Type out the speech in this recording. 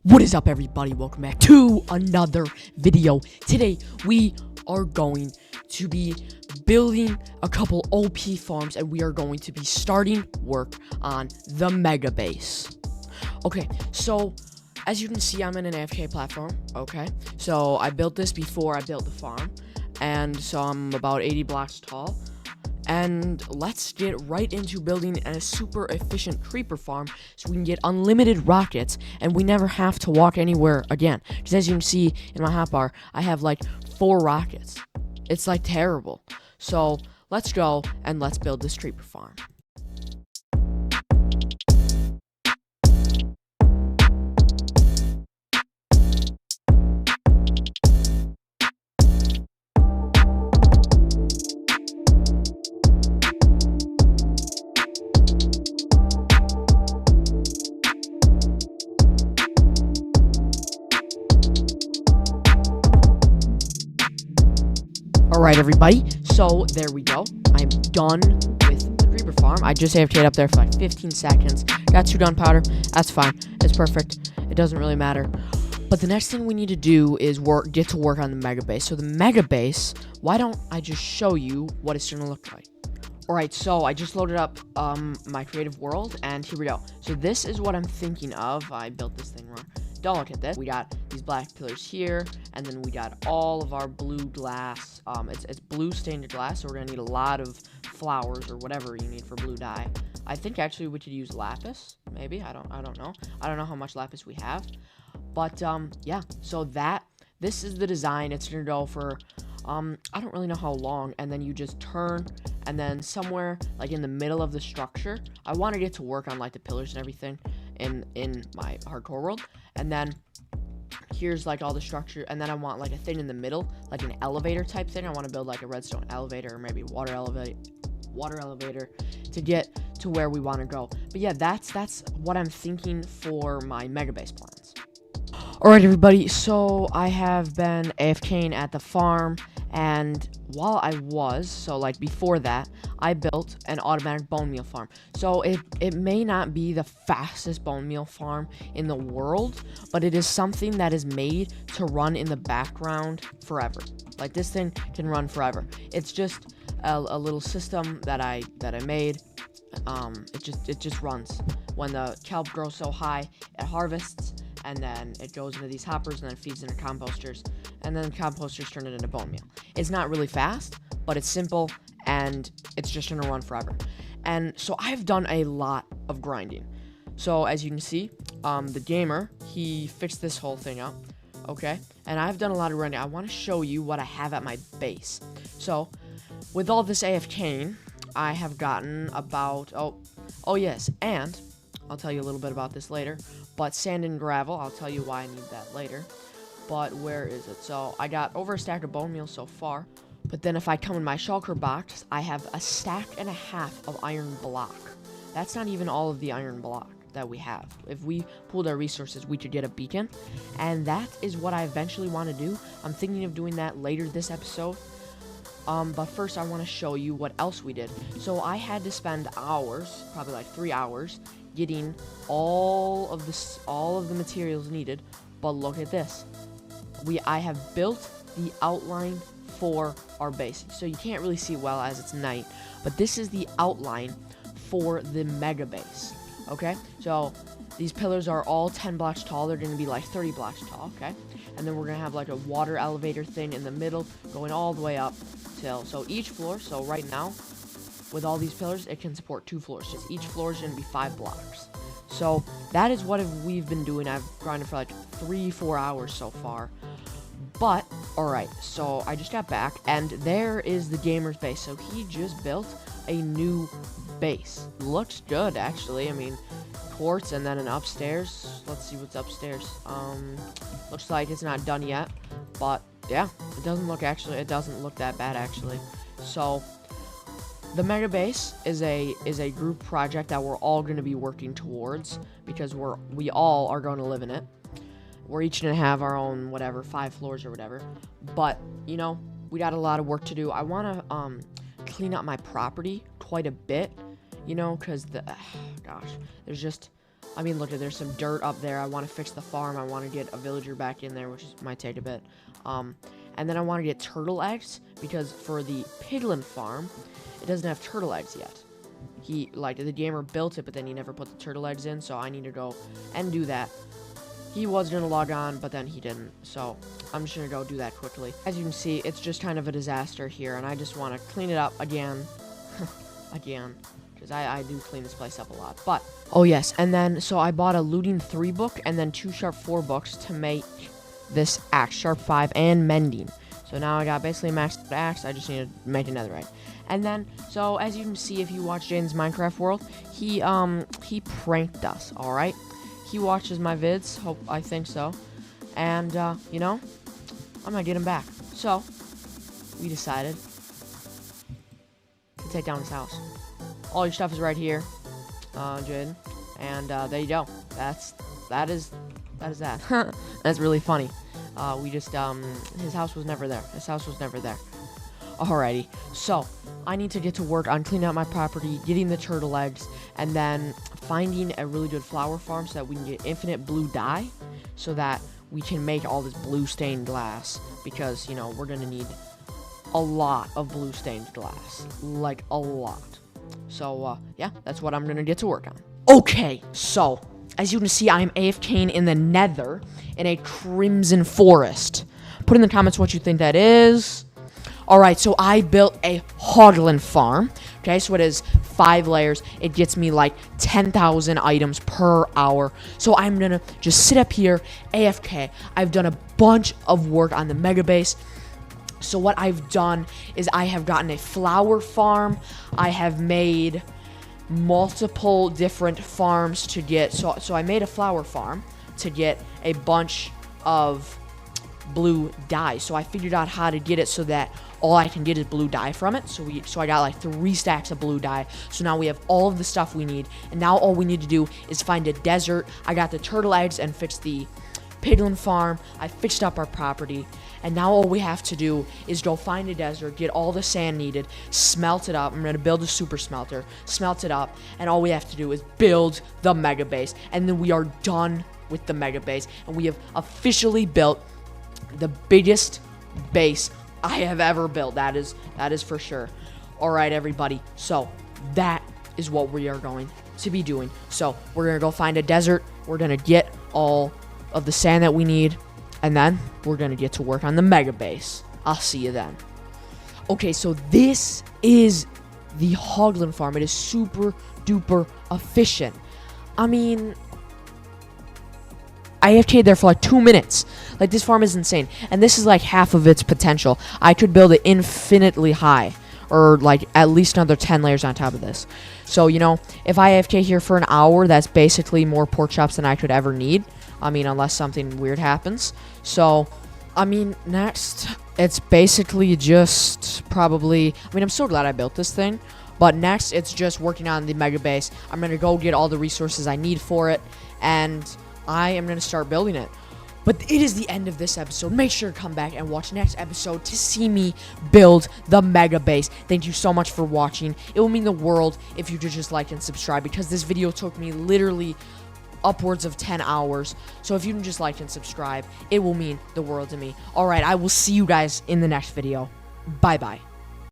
What is up, everybody? Welcome back to another video. Today we are going to be building a couple OP farms, and we are going to be starting work on the mega base. Okay, so as you can see, I'm in an AFK platform. Okay, so I built this before I built the farm, and so I'm about 80 blocks tall. And let's get right into building a super efficient creeper farm so we can get unlimited rockets and we never have to walk anywhere again. Because as you can see in my hotbar, I have like 4 rockets. It's like terrible. So let's go and let's build this creeper farm. Alright, everybody, so there we go. I'm done with the creeper farm. I just AFK'd up there for like 15 seconds. Got 2 gunpowder. That's fine. It's perfect. It doesn't really matter. But the next thing we need to do is get to work on the mega base. So the mega base, why don't I just show you what it's going to look like? Alright, so I just loaded up my creative world, and here we go. So this is what I'm thinking of. I built this thing wrong. Don't look at this. We got these black pillars here, and then we got all of our blue glass. It's blue stained glass, so we're gonna need a lot of flowers or whatever you need for blue dye. I think actually we could use lapis, maybe. I don't know. I don't know how much lapis we have, but yeah. So this is the design. It's gonna go for I don't really know how long, and then you just turn, and then somewhere like in the middle of the structure, I want to get to work on like the pillars and everything in my hardcore world, and then here's like all the structure, and then I want like a thing in the middle, like an elevator type thing. I want to build like a redstone elevator or maybe water elevator to get to where we want to go. But yeah, that's what I'm thinking for my mega base plans. Alright, everybody, so I have been AFKing at the farm, and while I was, so like before that, I built an automatic bone meal farm. So it may not be the fastest bone meal farm in the world, but it is something that is made to run in the background forever. Like, this thing can run forever. It's just a little system that I made. It just runs. When the kelp grows so high, it harvests, and then it goes into these hoppers, and then it feeds into composters, and then composters turn it into bone meal. It's not really fast, but it's simple, and it's just gonna run forever. And so I've done a lot of grinding. So as you can see, the gamer, he fixed this whole thing up, okay? And I've done a lot of grinding. I want to show you what I have at my base. So with all this AFKing, I have gotten about, oh yes, and I'll tell you a little bit about this later, but sand and gravel, I'll tell you why I need that later. But where is it? So I got over a stack of bone meal so far, but then if I come in my shulker box, I have a stack and a half of iron block. That's not even all of the iron block that we have. If we pooled our resources, we could get a beacon, and that is what I eventually want to do. I'm thinking of doing that later this episode. But first I want to show you what else we did. So I had to spend hours, probably like 3 hours, getting all of the materials needed. But look at this. I have built the outline for our base. So you can't really see well as it's night, but this is the outline for the mega base. Okay? So these pillars are all 10 blocks tall. They're going to be like 30 blocks tall, okay? And then we're going to have like a water elevator thing in the middle going all the way up till, so each floor, so right now with all these pillars, it can support 2 floors. So each floor is going to be 5 blocks. So that is what we've been doing. I've grinded for like 3-4 hours so far. But alright, so I just got back, and there is the gamer's base. So he just built a new base. Looks good, actually. I mean, quartz, and then an upstairs. Let's see what's upstairs. Looks like it's not done yet, but yeah, it doesn't look that bad, actually. So the mega base is a group project that we're all going to be working towards, because we all are going to live in it. We're each going to have our own, whatever, 5 floors or whatever. But, you know, we got a lot of work to do. I want to clean up my property quite a bit, you know, because gosh, there's just I mean, look, there's some dirt up there. I want to fix the farm. I want to get a villager back in there, which might take a bit. And then I want to get turtle eggs, because for the piglin farm, it doesn't have turtle eggs yet. The gamer built it, but then he never put the turtle eggs in, so I need to go and do that. He was going to log on, but then he didn't, so I'm just going to go do that quickly. As you can see, it's just kind of a disaster here, and I just want to clean it up again. Again. Because I do clean this place up a lot. But, oh yes, and then, so I bought a looting 3 book, and then 2 sharp 4 books to make this axe, sharp 5, and mending. So now I got basically a maxed axe, I just need to make another right. And then, so as you can see, if you watch Jaden's Minecraft World, he pranked us, alright? He watches my vids, I think so. And, you know, I'm gonna get him back. So, we decided to take down his house. All your stuff is right here, Jaden. And, there you go. That is that. That's really funny. His house was never there. Alrighty, so I need to get to work on cleaning out my property, getting the turtle eggs, and then finding a really good flower farm so that we can get infinite blue dye, so that we can make all this blue stained glass, because, you know, we're gonna need a lot of blue stained glass, like a lot. So, yeah, that's what I'm gonna get to work on. Okay, so, as you can see, I am AFKing in the nether, in a crimson forest. Put in the comments what you think that is. Alright, so I built a hoglin farm. Okay, so it is 5 layers. It gets me like 10,000 items per hour. So I'm gonna just sit up here, AFK. I've done a bunch of work on the mega base. So what I've done is I have gotten a flower farm. I have made multiple different farms to get. So I made a flower farm to get a bunch of blue dye. So I figured out how to get it so that all I can get is blue dye from it. So I got like 3 stacks of blue dye. So now we have all of the stuff we need. And now all we need to do is find a desert. I got the turtle eggs and fixed the piglin farm. I fixed up our property. And now all we have to do is go find a desert, get all the sand needed, smelt it up. I'm going to build a super smelter, smelt it up. And all we have to do is build the mega base. And then we are done with the mega base. And we have officially built the biggest base I have ever built. That is for sure. Alright, everybody. So, that is what we are going to be doing. So, we're going to go find a desert. We're going to get all of the sand that we need. And then, we're going to get to work on the mega base. I'll see you then. Okay, so this is the hoglin farm. It is super duper efficient. I mean, I AFK'd there for like 2 minutes. Like, this farm is insane. And this is like half of its potential. I could build it infinitely high. Or like at least another 10 layers on top of this. So, you know, if I AFK here for an hour, that's basically more pork chops than I could ever need. I mean, unless something weird happens. So, I mean, next, it's basically just probably... I mean, I'm so glad I built this thing. But next, it's just working on the mega base. I'm going to go get all the resources I need for it. And I am going to start building it. But it is the end of this episode. Make sure to come back and watch the next episode to see me build the mega base. Thank you so much for watching. It will mean the world if you could just like and subscribe, because this video took me literally upwards of 10 hours. So if you can just like and subscribe, it will mean the world to me. Alright, I will see you guys in the next video. Bye-bye.